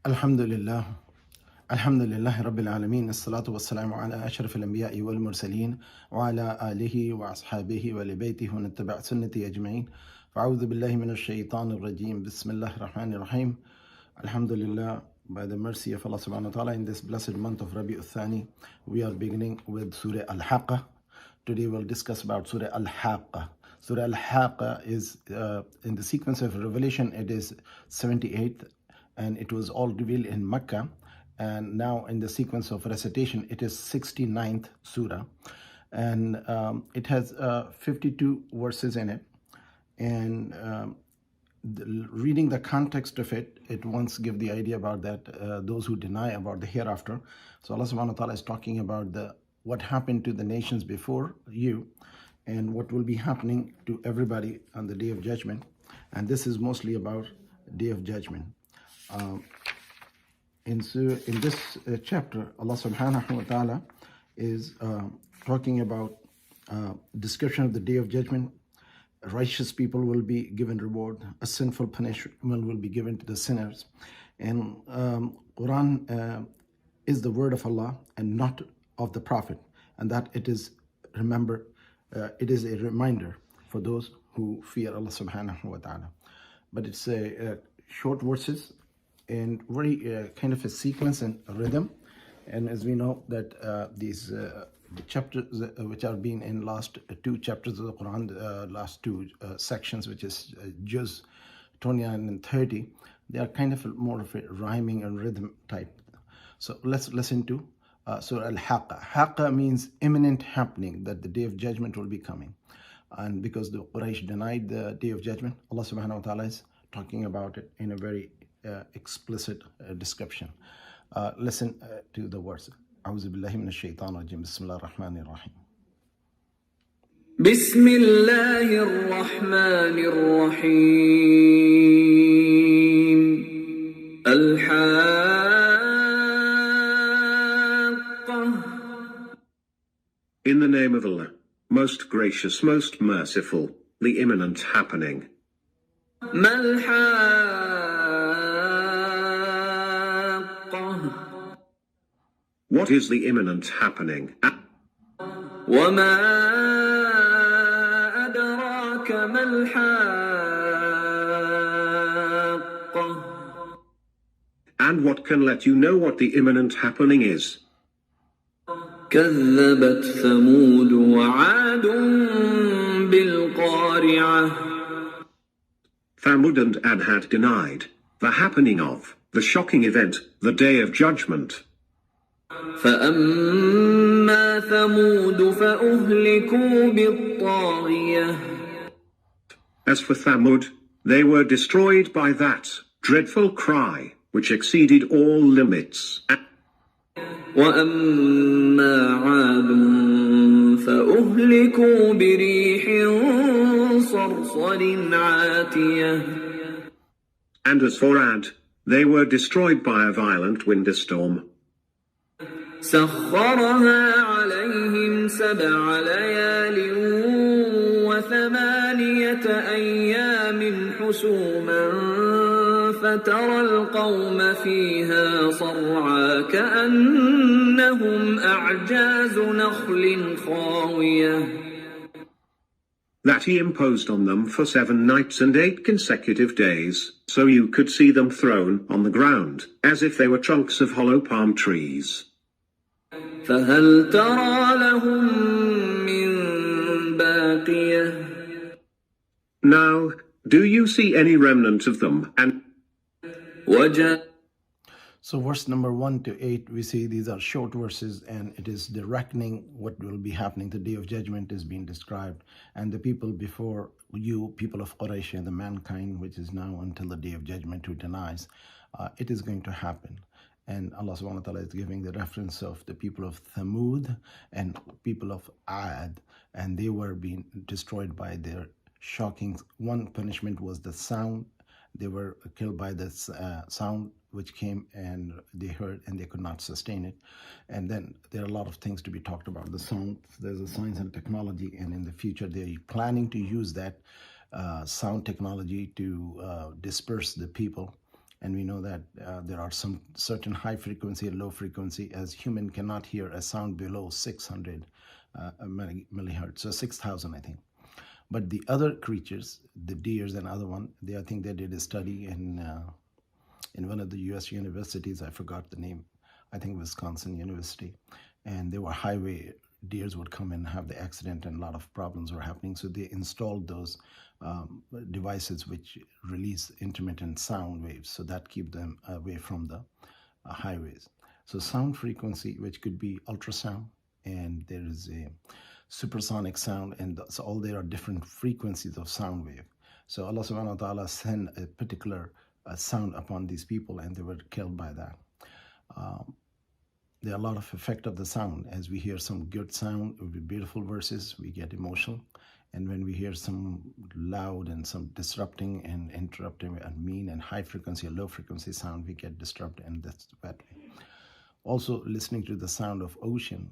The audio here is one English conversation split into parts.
Alhamdulillah. Alhamdulillah Rabbil Alameen. As-salatu was-salamu ala ashraf al-anbiya'i wal-mursaleen wa ala alihi wa ashabihi wa libaytihi wa nattaba' sunnati ajma'in. Fa'udhu billahi minash shaitanir rajim. Bismillahir rahmanir rahim. Alhamdulillah, by the mercy of Allah subhanahu wa ta'ala, in this blessed month of Rabi'ul Thani, we are beginning with Surah Al Haaqah. Today we'll discuss about Surah Al Haaqah. Surah Al Haaqah is, in the sequence of revelation, it is 78th, and it was all revealed in Mecca. And now in the sequence of recitation, it is 69th surah. And it has 52 verses in it. And reading the context of it, it once give the idea about that those who deny about the hereafter. So Allah subhanahu wa ta'ala is talking about what happened to the nations before you and what will be happening to everybody on the day of judgment. And this is mostly about day of judgment. In this chapter, Allah subhanahu wa ta'ala is talking about description of the day of judgment. Righteous people will be given reward. A sinful punishment will be given to the sinners. And Quran is the word of Allah and not of the Prophet. And that it is, remember, it is a reminder for those who fear Allah subhanahu wa ta'ala. But it's short verses and very kind of a sequence and rhythm. And as we know that these the chapters which are being in last two chapters of the Quran, last two sections, which is Juz 29 and 30, they are kind of more of a rhyming and rhythm type. So let's listen to Surah Al Haaqah. Haaqah means imminent happening, that the day of judgment will be coming. And because the Quraysh denied the day of judgment, Allah subhanahu wa ta'ala is talking about it in a very explicit description. Listen to the words. أعوذ بالله من الشيطان الرجيم. بسم الله الرحمن الرحيم. بسم الله الرحمن الرحيم. الحاقة. In the name of Allah, most gracious, most merciful, the imminent happening. ما الحاقة. What is the imminent happening? وما أدراك ما الحاقة. And what can let you know what the imminent happening is? كذبت ثمود وعاد بالقارعة. Thamud and Ad had denied the happening of the shocking event, the day of judgment. فأما ثمود فأهلكوا بالطاغية. As for Thamud, they were destroyed by that dreadful cry, which exceeded all limits. وأما عاد فأهلكوا بريح صرصر عاتية. And as for Ad, they were destroyed by a violent windstorm. سخرها عليهم 7 ليال و8 أيام حسوما فترى القوم فيها صرعى كأنهم أعجاز نخل خاوية. That he imposed on them for 7 nights and 8 consecutive days, so you could see them thrown on the ground, as if they were trunks of hollow palm trees. فهل ترى لهم من باقية. Now, do you see any remnant of them? And So verse number 1 to 8, we see these are short verses, and it is the reckoning, what will be happening. The day of judgment is being described, and the people before you, people of Quraysh, and the mankind which is now until the day of judgment who denies, it is going to happen. And Allah subhanahu wa ta'ala is giving the reference of the people of Thamud and people of Ad, and they were being destroyed by their shocking. One punishment was the sound. They were killed by the sound which came and they heard and they could not sustain it. And then there are a lot of things to be talked about. The sound, there's a science and technology, and in the future they're planning to use that sound technology to disperse the people And we know that there are some certain high frequency and low frequency, as human cannot hear a sound below 600 millihertz, so 6,000 I think. But the other creatures, the deers and other one, I think they did a study in one of the US universities, I forgot the name, I think Wisconsin University, and there were highway deers would come and have the accident and a lot of problems were happening. So they installed those devices which release intermittent sound waves, so that keep them away from the highways. So sound frequency, which could be ultrasound, and there is a supersonic sound, and so all there are different frequencies of sound wave. So Allah subhanahu wa ta'ala sent a particular sound upon these people, and they were killed by that. There are a lot of effect of the sound. As we hear some good sound with beautiful verses, we get emotional. And when we hear some loud and some disrupting and interrupting and mean and high frequency or low frequency sound, we get disturbed, and that's that way. Also, listening to the sound of ocean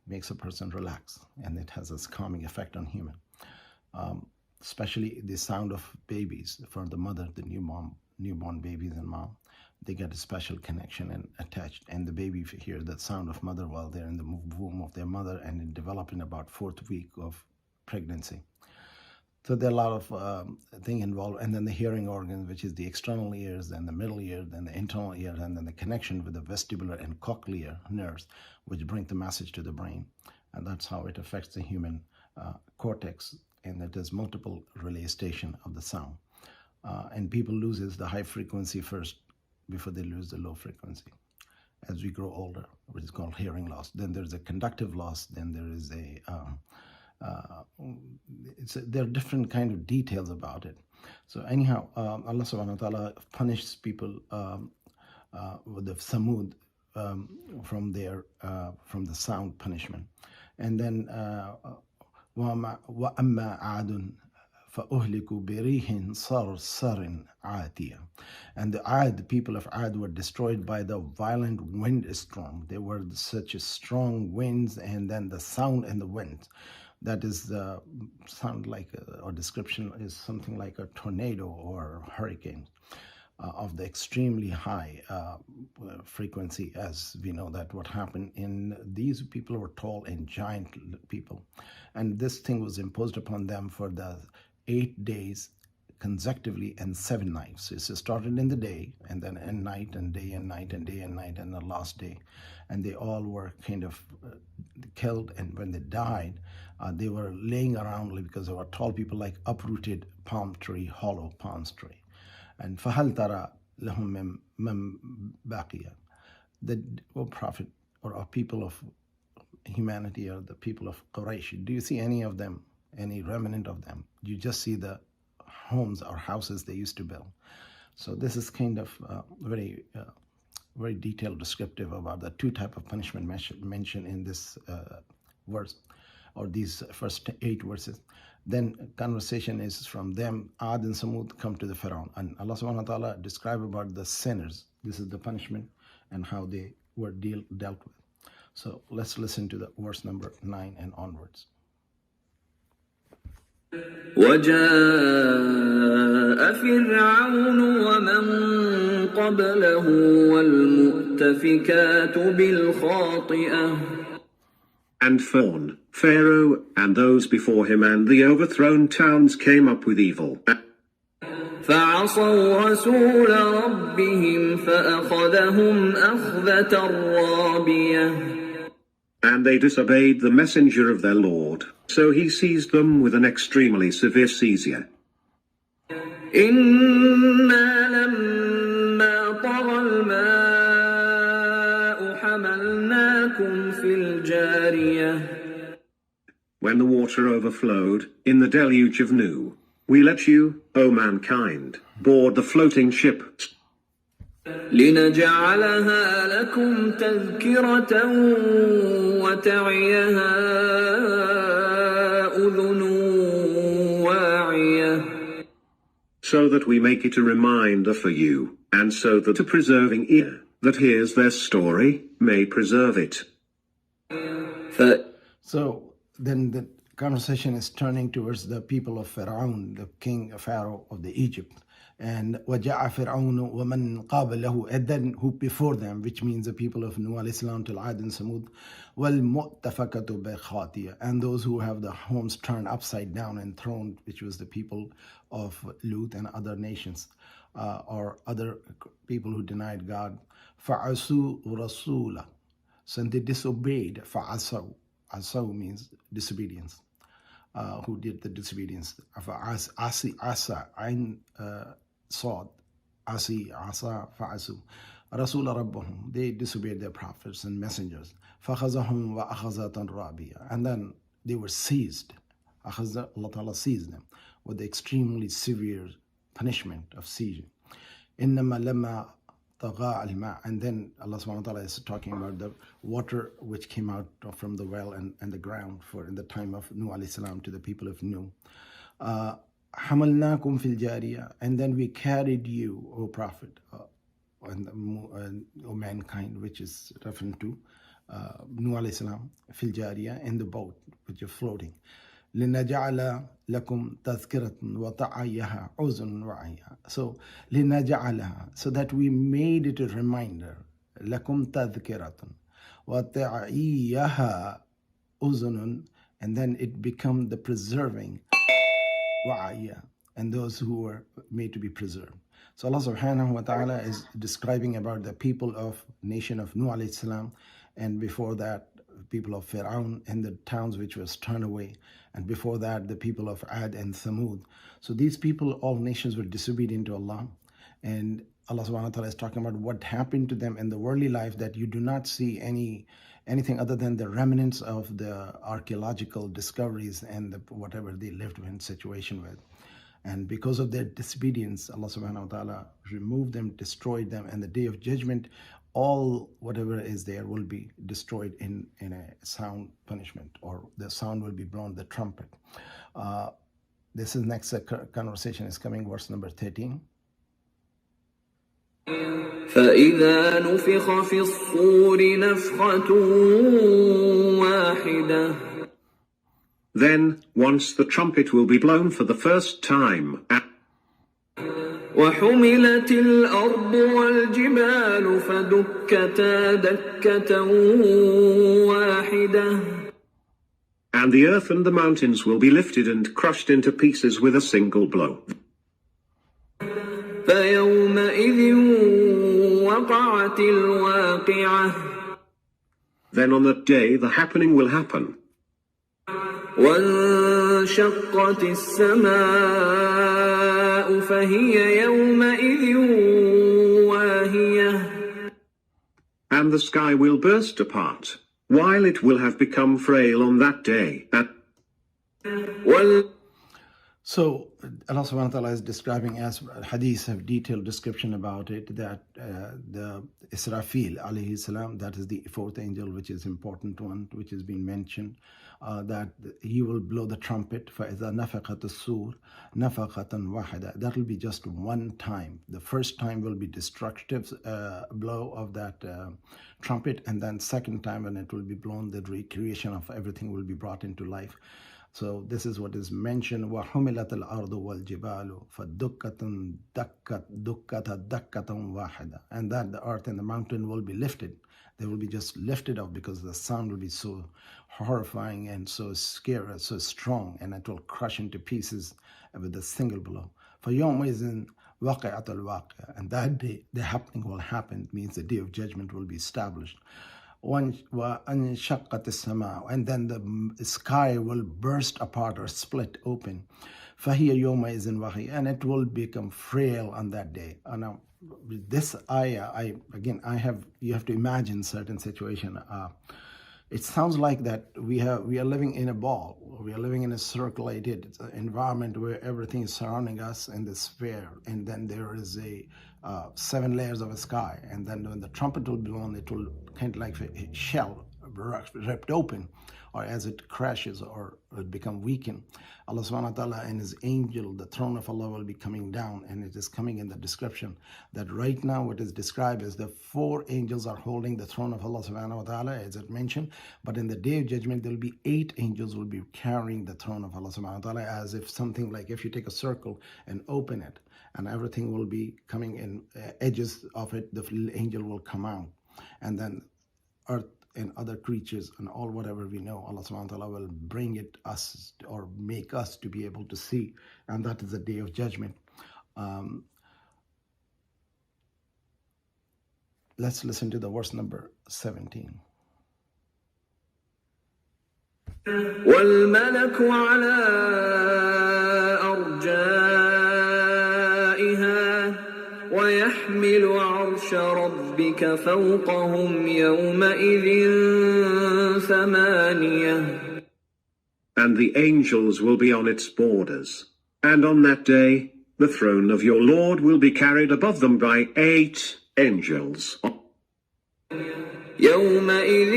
makes a person relax, and it has a calming effect on human. Especially the sound of babies for the mother, the newborn babies and mom. They get a special connection and attached, and the baby hear the sound of mother while they're in the womb of their mother, and it develop in about 4th week of pregnancy. So there are a lot of things involved, and then the hearing organ, which is the external ears, then the middle ear, then the internal ear, and then the connection with the vestibular and cochlear nerves, which bring the message to the brain, and that's how it affects the human cortex, and that there's multiple relay station of the sound. And people loses the high frequency first before they lose the low frequency as we grow older, which is called hearing loss. Then there's a conductive loss, then there is there are different kind of details about it. So anyhow, Allah subhanahu wa ta'ala punishes people with the samud from the sound punishment. And then وَأَمَّا عَادٌ فَأُهْلِكُوا بِرِيحٍ صَرْصَرٍ عَاتِيَةٍ. And the people of Ad were destroyed by the violent windstorm. There were such strong winds, and then the sound and the wind. That is the sound like, or description is something like a tornado or hurricane of the extremely high frequency, as we know that what happened in these people were tall and giant people. And this thing was imposed upon them for the 8 days consecutively and 7 nights. So it started in the day, and then at night, and day and night, and day and night, and the last day. And they all were kind of killed, and when they died, they were laying around because they were tall people, like uprooted palm tree, hollow palm tree. And فَهَلْ تَرَى لَهُمْ مِنْ بَاقِيَةٍ. The Prophet, or our people of humanity, or the people of Quraysh, do you see any of them, any remnant of them? You just see the homes or houses they used to build. So this is kind of very detailed descriptive about the 2 type of punishment mentioned in this verse, or these first 8 verses. Then conversation is from them. Ad and Samud come to the Pharaoh, and Allah subhanahu wa ta'ala describe about the sinners. This is the punishment and how they were dealt with. So let's listen to the verse number 9 and onwards. وجاء فرعون ومن قبله والمؤتفكات بالخاطئة. And Pharaoh, and those before him, and the overthrown towns came up with evil. فعصوا رسول ربهم فأخذهم أخذة رابية. And they disobeyed the messenger of their Lord, so he seized them with an extremely severe seizure. إنا لما طغى الماء حملناكم في الجارية. When the water overflowed, in the deluge of Nuh, we let you, O mankind, board the floating ship. لنجعلها لكم تذكرة وتعيها أذن واعية. So that we make it a reminder for you, and so that a preserving ear that hears their story may preserve it. So then conversation is turning towards the people of Pharaoh, the king Pharaoh of the Egypt. And وَجَاءَ فِرْعَوْنُ وَمَنْ قَابَلَهُ, and then who before them, which means the people of Nuh alayhi salam till Ad and Samud, وَالْمُؤْتَفَكَةُ بِخَاطِيَةٍ, and those who have the homes turned upside down and thrown, which was the people of Lut and other nations, or other people who denied God. فَعَصُوا رَسُولَ, so they disobeyed. فَعَصَوا, asaw means disobedience. Who did the disobedience? Asa, Ain Sod, Asi, Asa, Fa'asu. Rasul Rabbahum, they disobeyed their prophets and messengers. فَخَذَهُمْ وَأَخَذَةً رَابِيَةً, and then they were seized. Allah Ta'ala seized them with the extremely severe punishment of seizure. إِنَّمَا لَمَّا طَغَى الْمَاء, and then Allah subhanahu wa ta'ala is talking about the water which came out from the well and the ground for in the time of Nuh alayhi salam to the people of Nuh. حَمَلْنَاكُمْ فِي الْجَارِيَةِ, and then we carried you, O Prophet, O mankind, which is referring to Nuh alayhi salam, fil jariyah, in the boat which is floating. لِنَجَعَلَ لَكُمْ تَذْكِرَةً وَتَعَيَّهَا عُذُنٌ وَعِيَّهَا. So لِنَجَعَلَهَا, so that we made it a reminder. لَكُمْ تَذْكِرَةً وَتَعِيَّهَا عُذُنٌ, and then it become the preserving وَعِيَّهَا, and those who were made to be preserved. So Allah subhanahu wa ta'ala is describing about the people of nation of Nuh alayhi salam, and before that people of Pharaoh and the towns which was turned away, and before that the people of Ad and Thamud. So these people, all nations, were disobedient to Allah, and Allah subhanahu wa ta'ala is talking about what happened to them in the worldly life, that you do not see anything other than the remnants of the archaeological discoveries and whatever they lived in situation with. And because of their disobedience, Allah subhanahu wa ta'ala removed them, destroyed them, and the day of judgment, all whatever is there will be destroyed in a sound punishment, or the sound will be blown, the trumpet. This is next conversation is coming, verse number 13. فإذا نفخ في الصور نفخة واحدة. Then, once the trumpet will be blown for the first time, وحملت الأرض والجبال فدكتا دكة واحدة. and the earth and the mountains will be lifted and crushed into pieces with a single blow. فيومئذ وقعت الواقعة. Then on that day the happening will happen. وانشقت السماء فهي يومئذ واهية. And the sky will burst apart, while it will have become frail on that day. So Allah subhanahu wa ta'ala is describing, as hadiths have detailed description about it, that the Israfil alayhi salam, that is the fourth angel, which is important one, which has been mentioned, that he will blow the trumpet. فَإِذَا نَفَقَتِ السُّورِ نَفَقَةً وَاحِدَةً. That will be just one time. The first time will be destructive blow of that trumpet, and then second time when it will be blown, the recreation of everything will be brought into life. So this is what is mentioned. وَحُمِلَتِ الْأَرْضُ وَالْجِبَالُ فَدُكَّةٌ دُكَّةً وَاحِدَةً. And that the earth and the mountain will be lifted. They will be just lifted up, because the sound will be so horrifying and so scary, so strong, and it will crush into pieces with a single blow. فَيَوْمَئِذٍ وَقِعَتِ الْوَاقِعَةِ. And that day, the happening will happen. It means the day of judgment will be established. وَأَنشَقَّتِ السَّمَاءُ. And then the sky will burst apart or split open. فَهِيَ يَوْمَئِذٍ وَهِيَ. And it will become frail on that day. Now, with this ayah, you have to imagine certain situation. It sounds like that we are living in a ball. We are living in a circulated environment where everything is surrounding us in the sphere, and then there is a 7 layers of a sky, and then when the trumpet will be blown, it will kind of like a shell ripped open, or as it crashes or it become weakened, Allah subhanahu wa ta'ala and his angel, the throne of Allah, will be coming down. And it is coming in the description that right now what is described is the 4 angels are holding the throne of Allah subhanahu wa ta'ala, as it mentioned. But in the day of judgment, there will be 8 angels will be carrying the throne of Allah subhanahu wa ta'ala, as if something like if you take a circle and open it, and everything will be coming in edges of it, the angel will come out. And then earth and other creatures and all whatever we know, Allah subhanahu wa ta'ala will bring it us or make us to be able to see. And that is the day of judgment. Let's listen to the verse number 17. وَالْمَلَكُ عَلَىٰ أَرْجَائِهَا وَيَحْمِلُ عَرْشَ رَبِّكَ فَوْقَهُمْ يَوْمَئِذٍ ثَمَانِيَةٌ. And the angels will be on its borders. And on that day, the throne of your Lord will be carried above them by 8 angels. يَوْمَئِذٍ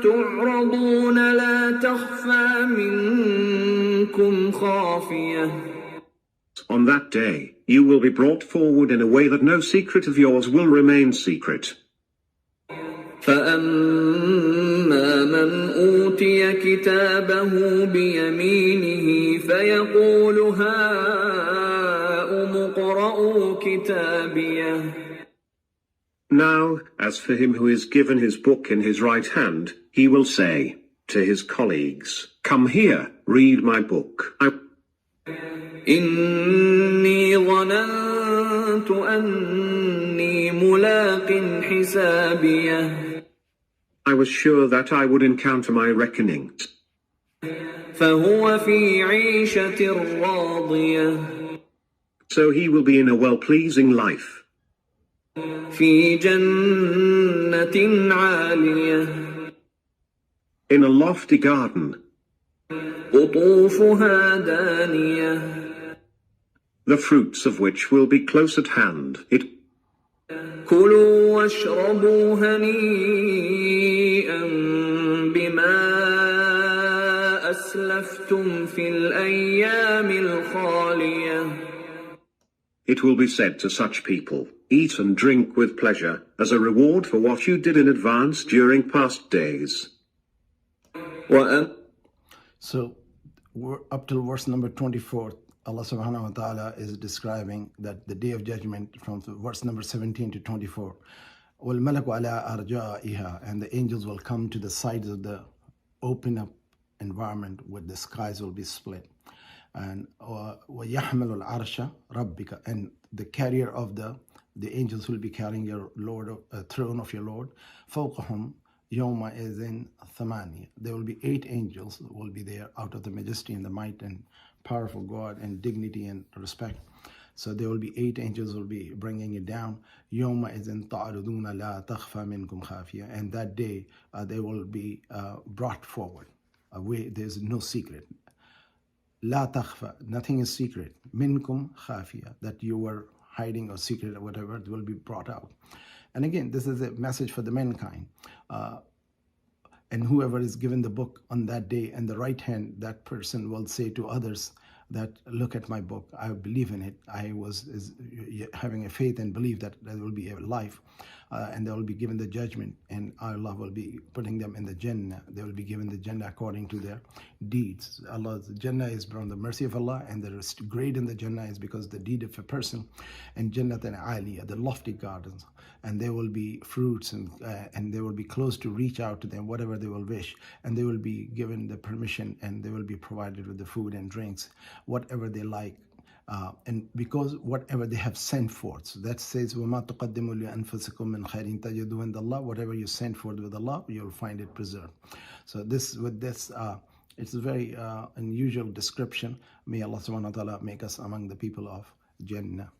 تُعْرَضُونَ لَا تَخْفَى مِنكُمْ خَافِيَةٌ. On that day, you will be brought forward in a way that no secret of yours will remain secret. فَأَمَّا مَنْ أُوتِيَ كِتَابَهُ بِيَمِينِهِ فَيَقُولُ هَاؤُمُ اقْرَءُوا كِتَابِيَهْ. Now, as for him who is given his book in his right hand, he will say to his colleagues, "Come here, read my book. إِنِّي ظَنَنْتُ أَنِّي مُلَاقٍ حِسَابِيَهْ. I was sure that I would encounter my reckoning." فَهُوَ فِي عِيشَةٍ رَاضِيَةٍ. So he will be in a well-pleasing life. في جنة عالية. In a lofty garden. قطوفها دانية. The fruits of which will be close at hand. كلوا واشربوا هنيئا بما أسلفتم في الأيام الخالية. It will be said to such people, "Eat and drink with pleasure, as a reward for what you did in advance during past days." So we're up till verse number 24. Allah subhanahu wa ta'ala is describing that the day of judgment from verse number 17 to 24. وَالْمَلَكُ عَلَىٰ أَرْجَائِهَا. And the angels will come to the sides of the open up environment where the skies will be split. And وَيَحْمِلُ الْعَرْشَ رَبِّكَ. And the carrier of the angels will be carrying your Lord, throne of your Lord. فَوْقَهُمْ يَوْمَئِذٍ ثَمَانِيَةٌ. There will be 8 angels who will be there out of the majesty and the might and powerful God and dignity and respect. So there will be 8 angels will be bringing it down. يَوْمَئِذٍ تَعْرُضُونَ لَا تَخْفَى مِنكُمْ خَافِيَةٌ. And that day they will be brought forward. There's no secret. La takhfa, nothing is secret. Minkum khafiya, that you were hiding or secret or whatever, it will be brought out. And again, this is a message for the mankind. And whoever is given the book on that day and the right hand, that person will say to others that, "Look at my book. I believe in it. I was having a faith and believe that there will be a life." And they will be given the judgment, and Allah will be putting them in the Jannah. They will be given the Jannah according to their deeds. Allah's Jannah is from the mercy of Allah, and the grade in the Jannah is because the deed of a person. And Jannat and Aliyah, the lofty gardens, and there will be fruits, and they will be close to reach out to them, whatever they will wish, and they will be given the permission, and they will be provided with the food and drinks, whatever they like. And because whatever they have sent forth, so that says, وَمَا تُقَدِّمُوا لِأَنفُسِكُم مِّن خَيْرٍ تَجِدُوهُ عِندَ اللَّهِ. Whatever you send forth with Allah, you'll find it preserved. So it's a very unusual description. May Allah subhanahu wa ta'ala make us among the people of Jannah.